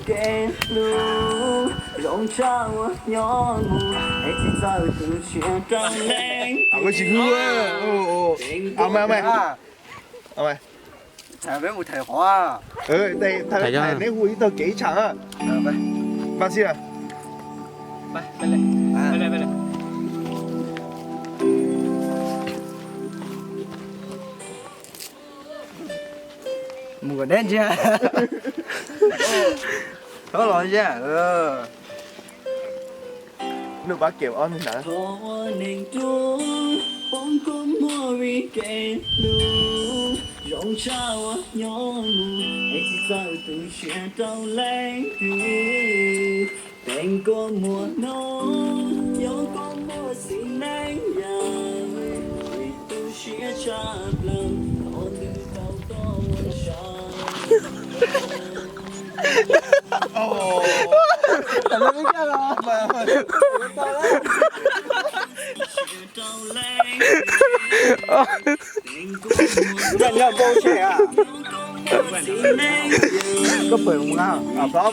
给路，用茶我仰慕，爱情早已却到泪。เอาก็ชิงด้วยโอ้โอ้เอาไหมเอาไหม ถ่ายไม่หมดถ่ายขวา แต่ถ่ายในหูอีตัวเก๋ฉังอ่ะ ไป มาสิอ่ะ ไปเลย หมูกระเด้นใช่เขาหล่อใช่นึกว่าเก็บอ้อนหนา 和我凝住，风过莫为给路，用茶我仰慕，爱情早都学到泪雨，变过莫浓，有过莫心难养，唯独学茶冷，我的高高我上。แต่ไม่ใช่หรอ แบบนี้โบเช่อะ ก็เปิดมึงอ่ะ พร้อม